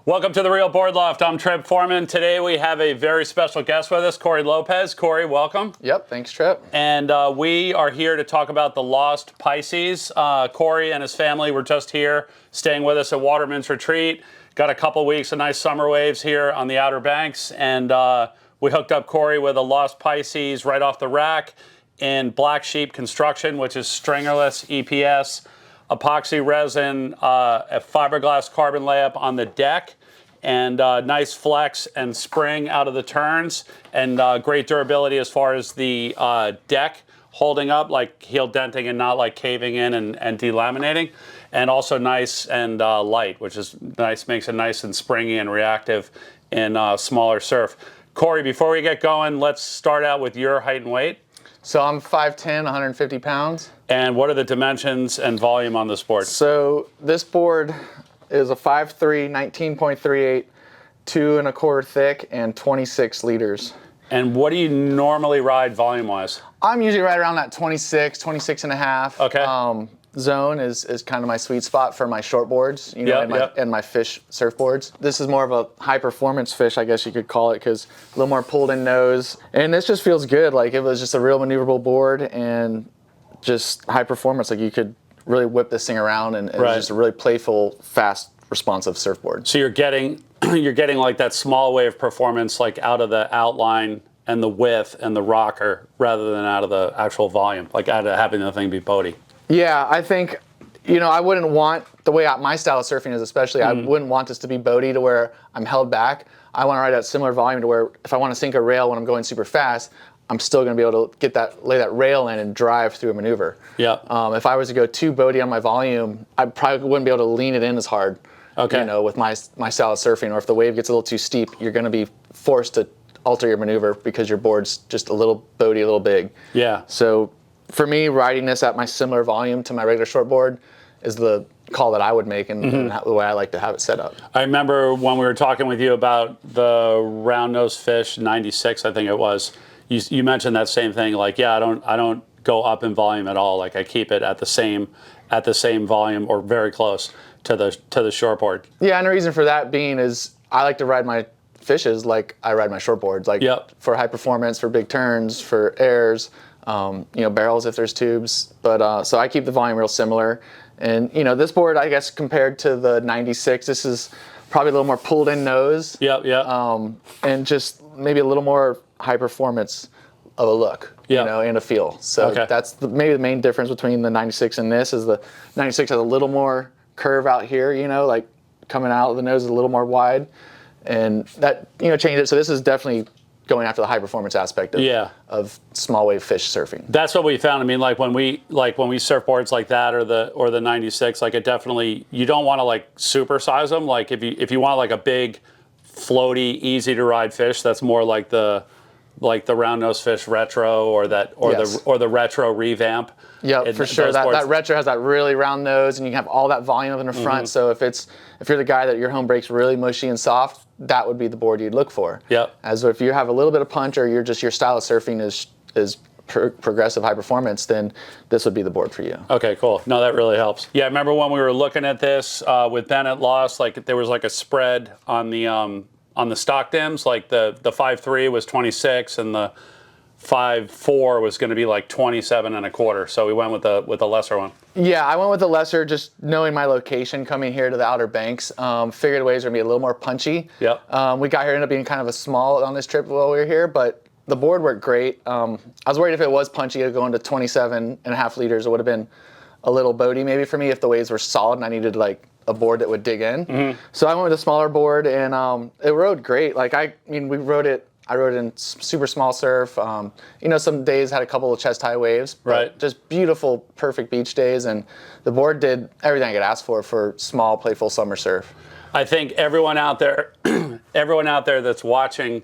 Welcome to the Real Board Loft. I'm Trip Forman. Today we have a very special guest with us, Cory Lopez. Cory, welcome. Yep, thanks, Trip. And we are here to talk about the Lost Pisces. Cory and his family were just here, staying with us at Waterman's Retreat. Got a couple weeks of nice summer waves here on the Outer Banks, and we hooked up Cory with a Lost Pisces right off the rack in Black Sheep construction, which is stringerless EPS. Epoxy resin, a fiberglass carbon layup on the deck, and nice flex and spring out of the turns, and great durability as far as the deck holding up, like heel denting and not like caving in and delaminating, and also nice and light, which is nice, makes it nice and springy and reactive in smaller surf. Cory, before we get going, let's start out with your height and weight. So I'm 5'10", 150 pounds. And what are the dimensions and volume on this board? So this board is a 5'3", 19.38, 2 1/4 thick, and 26 liters. And what do you normally ride volume-wise? I'm usually right around that 26 and a half. Okay. Zone is kind of my sweet spot for my short boards, you know, and my fish surfboards. This is more of a high performance fish, I guess you could call it, because a little more pulled in nose. And this just feels good. Like it was just a real maneuverable board and just high performance. Like you could really whip this thing around, and it's just a really playful, fast, responsive surfboard. So you're getting like that small wave performance, like out of the outline and the width and the rocker, rather than out of the actual volume, like out of having the thing be boaty. Yeah, I think, you know, I wouldn't want, the way my style of surfing is especially, I wouldn't want this to be boaty to where I'm held back. I want to ride at similar volume to where if I want to sink a rail when I'm going super fast, I'm still going to be able to lay that rail in and drive through a maneuver. Yeah. If I was to go too boaty on my volume, I probably wouldn't be able to lean it in as hard. Okay. You know, with my style of surfing, or if the wave gets a little too steep, you're going to be forced to alter your maneuver because your board's just a little boaty, a little big. Yeah. So for me, riding this at my similar volume to my regular shortboard is the call that I would make, and the way I like to have it set up. I remember when we were talking with you about the round nose fish 96, I think it was. You mentioned that same thing. Like, yeah, I don't go up in volume at all. Like I keep it at the same volume or very close to the shortboard. Yeah, and the reason for that being is I like to ride my fishes like I ride my shortboards. Like for high performance, for big turns, for airs. You know, barrels if there's tubes, but so I keep the volume real similar. And you know, this board, I guess, compared to the 96, this is probably a little more pulled in nose. And just maybe a little more high performance of a look, you know, and a feel. So that's maybe the main difference between the 96 and this is the 96 has a little more curve out here, you know, like coming out of the nose is a little more wide, and that, you know, changed it. So this is definitely going after the high performance aspect of small wave fish surfing. That's what we found. I mean, like when we surf boards like that or the 96, like it definitely, you don't want to like supersize them. Like if you want like a big floaty, easy to ride fish, that's more like the round nose fish retro or the retro revamp. Yeah, for sure. That retro has that really round nose, and you can have all that volume up in the front. So if you're the guy that your home breaks really mushy and soft, that would be the board you'd look for. Yep. As if you have a little bit of punch, or your style of surfing is progressive high performance, then this would be the board for you. Okay, cool. No, that really helps. Yeah, I remember when we were looking at this with Ben at Lost, like there was like a spread on the stock dims, like the 5.3 was 26 and the 5.4 was going to be like 27 1/4. So we went with the lesser one. Yeah, I went with the lesser, just knowing my location coming here to the Outer Banks. Figured the waves were going to be a little more punchy. Yep. We got here, ended up being kind of a small on this trip while we were here, but the board worked great. I was worried if it was punchy, going to 27.5 liters, it would have been a little boaty maybe for me if the waves were solid and I needed like a board that would dig in. So I went with a smaller board, and it rode great. Like I rode it in super small surf. You know, some days had a couple of chest high waves, but just beautiful, perfect beach days, and the board did everything I could ask for small, playful summer surf. I think everyone out there that's watching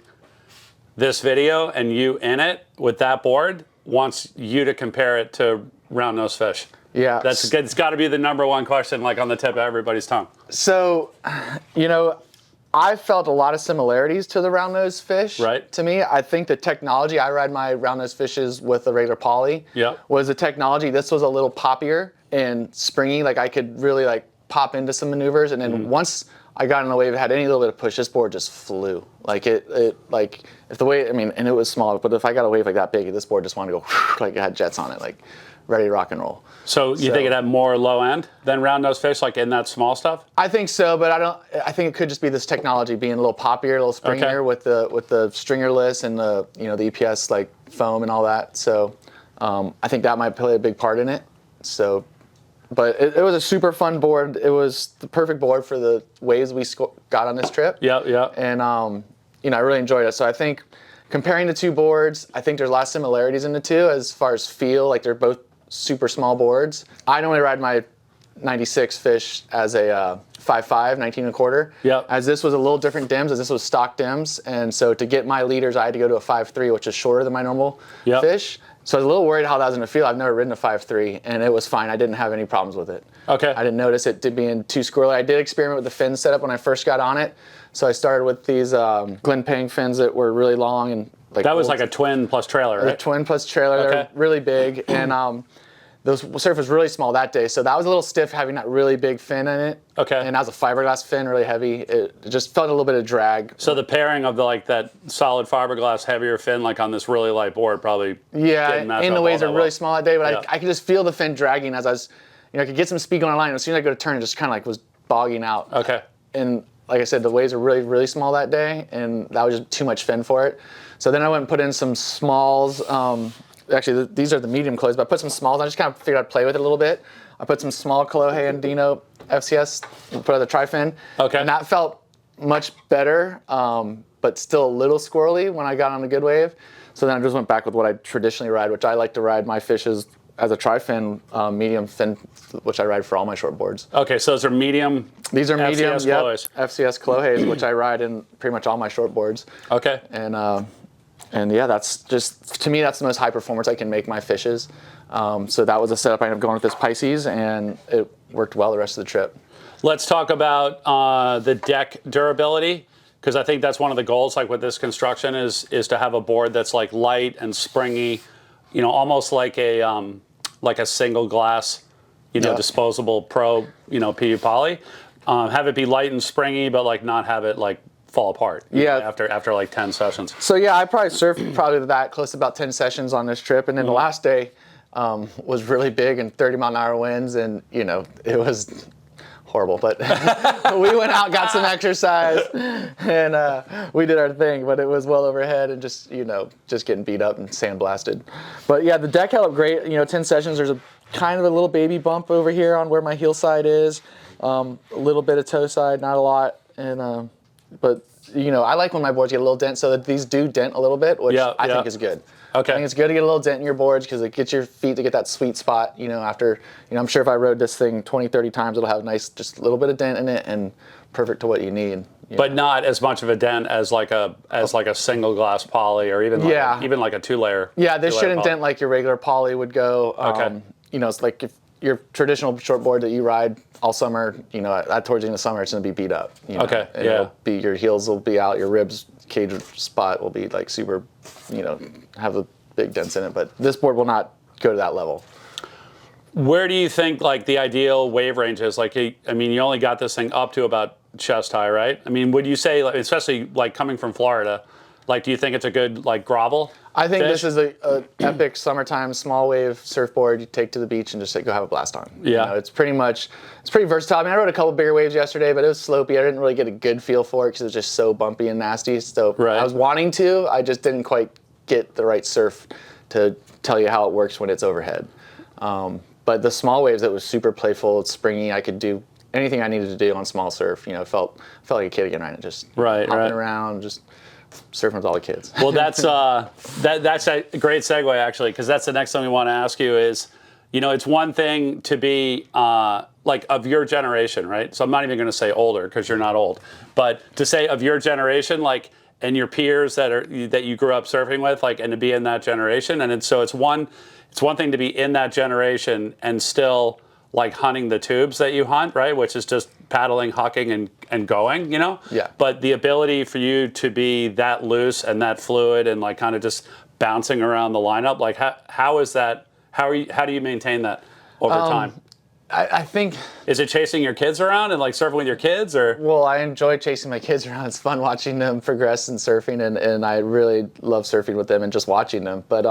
this video and you in it with that board wants you to compare it to round nose fish. Yeah. It's got to be the number one question, like on the tip of everybody's tongue. So, you know, I felt a lot of similarities to the round nose fish. Right. To me, I think the technology, I ride my round nose fishes with a regular poly. Was the technology. This was a little poppier and springy. Like I could really like pop into some maneuvers, and then once I got in the wave, it had any little bit of push, this board just flew. Like like if the wave, I mean, and it was small, but if I got a wave like that big, this board just wanted to go like it had jets on it, like ready to rock and roll. So you think it had more low end than round nose fish, like in that small stuff? I think so, but I think it could just be this technology being a little poppier, a little springier with the stringerless and the the EPS like foam and all that. So I think that might play a big part in it. So, but it was a super fun board. It was the perfect board for the waves we got on this trip. Yeah. And I really enjoyed it. So I think comparing the two boards, I think there's a lot of similarities in the two as far as feel. Like they're both super small boards. I normally ride my 96 fish as a 5.5, 19 and a quarter. Yep. As this was a little different dims, as this was stock dims. And so to get my leaders, I had to go to a 5.3, which is shorter than my normal fish. So I was a little worried how that was going to feel. I've never ridden a 5.3, and it was fine. I didn't have any problems with it. Okay. I didn't notice it being too squirrely. I did experiment with the fin setup when I first got on it. So I started with these Glen Pang fins that were really long and like that was like a twin plus trailer, right? A twin plus trailer. Okay. They're really big, and those surf was really small that day, so that was a little stiff having that really big fin in it. Okay. And that was a fiberglass fin, really heavy. It just felt a little bit of drag. So the pairing of that solid fiberglass heavier fin like on this really light board probably didn't match and up the waves all are that really well. small that day, but I could just feel the fin dragging as I was, I could get some speed going on line. As soon as I go to turn, it just kind of like was bogging out. Okay. And like I said, the waves were really, really small that day, and that was just too much fin for it. So then I went and put in some smalls. Actually, these are the medium clothes, but I put some smalls. I just kind of figured I'd play with it a little bit. I put some small Kolohe and Dino FCS, put on the tri-fin. Okay. And that felt much better, but still a little squirrely when I got on a good wave. So then I just went back with what I traditionally ride, which I like to ride my fishes as a tri-fin, medium fin, which I ride for all my short boards. Okay, so those are medium. These are medium, FCS yep, Kolohes. FCS Kolohes, which I ride in pretty much all my short boards. Okay. And yeah, that's just, to me, that's the most high performance I can make my fishes. So that was a setup I ended up going with this Pisces, and it worked well the rest of the trip. Let's talk about the deck durability, because I think that's one of the goals, like with this construction, is to have a board that's like light and springy, almost like a single glass, disposable pro, PU poly. Have it be light and springy, but like not have it like fall apart. After like 10 sessions. So yeah, I probably surfed that close to about 10 sessions on this trip, and then the last day was really big and 30-mile-an-hour winds, and it was horrible. But we went out, got some exercise, and we did our thing. But it was well overhead and just getting beat up and sandblasted. But yeah, the deck held up great. 10 sessions. There's a kind of a little baby bump over here on where my heel side is. A little bit of toe side, not a lot, and. But, I like when my boards get a little dent, so that these do dent a little bit, which I think is good. Okay. I think it's good to get a little dent in your boards because it gets your feet to get that sweet spot, after, I'm sure if I rode this thing 20, 30 times, it'll have a nice, just a little bit of dent in it and perfect to what you need. But not as much of a dent as like a single glass poly or even like a 2-layer. Yeah, this shouldn't dent like your regular poly would go. Okay. It's like if your traditional short board that you ride all summer, towards the end of summer, it's going to be beat up. Okay, and your heels will be out, your ribs cage spot will be like super, have the big dents in it. But this board will not go to that level. Where do you think like the ideal wave range is? Like, you only got this thing up to about chest high, right? Would you say, especially like coming from Florida, like, do you think it's a good like grovel? I think fish? This is a epic summertime small wave surfboard you take to the beach and just go have a blast on. Yeah. It's pretty versatile. I rode a couple bigger waves yesterday, but it was slopey. I didn't really get a good feel for it because it was just so bumpy and nasty. So I was wanting to, I just didn't quite get the right surf to tell you how it works when it's overhead. But the small waves, it was super playful, it's springy. I could do anything I needed to do on small surf. Felt like a kid again, right? Just hopping around, just surfing with all the kids. Well, that's that's a great segue actually, because that's the next thing we want to ask you is, it's one thing to be like of your generation, right? So I'm not even going to say older because you're not old, but to say of your generation, like, and your peers that you grew up surfing with, like, and to be in that generation, and so it's one thing to be in that generation and still like hunting the tubes that you hunt, right? Which is just paddling, hucking, and going, Yeah. But the ability for you to be that loose and that fluid and like kind of just bouncing around the lineup, like how is that? How do you maintain that over time? I think. Is it chasing your kids around and like surfing with your kids, or? Well, I enjoy chasing my kids around. It's fun watching them progress in surfing, and I really love surfing with them and just watching them. But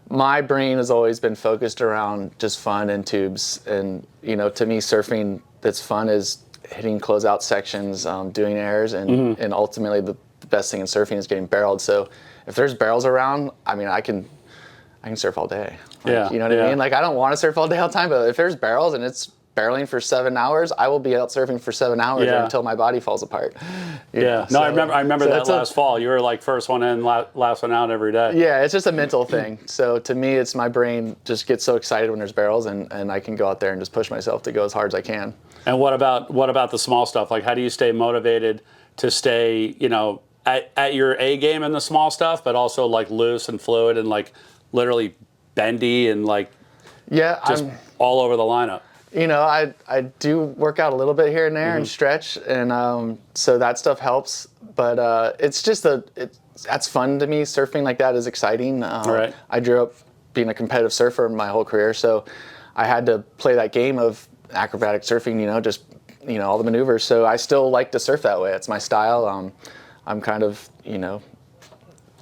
my brain has always been focused around just fun and tubes. And, you know, to me, surfing that's fun is hitting closeout sections, doing airs, and ultimately the best thing in surfing is getting barreled. So if there's barrels around, I mean, I can surf all day. Like, you know what I mean? Like, I don't want to surf all day all the time, but if there's barrels and it's barreling for 7 hours, I will be out surfing for 7 hours until my body falls apart. No, so, I remember that last fall. You were like first one in, last one out every day. Yeah, it's just a mental thing. So to me, it's my brain just gets so excited when there's barrels, and I can go out there and just push myself to go as hard as I can. And what about the small stuff? Like, how do you stay motivated to stay, you know, at your A game in the small stuff, but also like loose and fluid and like literally bendy and like just all over the lineup? You know, I do work out a little bit here and there and stretch, and so that stuff helps. But it's just that's fun to me. Surfing like that is exciting. Right. I grew up being a competitive surfer my whole career, so I had to play that game of acrobatic surfing. You know, just all the maneuvers. So I still like to surf that way. It's my style. I'm kind of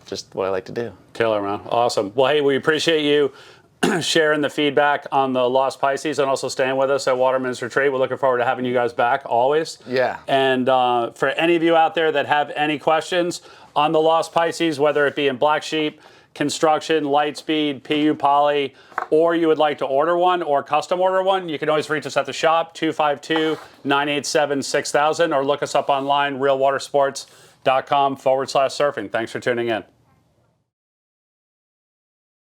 just what I like to do. Killer, man. Awesome. Well, hey, we appreciate you sharing the feedback on the Lost Pisces and also staying with us at Waterman's Retreat. We're looking forward to having you guys back always. Yeah. And for any of you out there that have any questions on the Lost Pisces, whether it be in Black Sheep, construction, Lightspeed, PU Poly, or you would like to order one or custom order one, you can always reach us at the shop, 252-987-6000, or look us up online, realwatersports.com/surfing. Thanks for tuning in.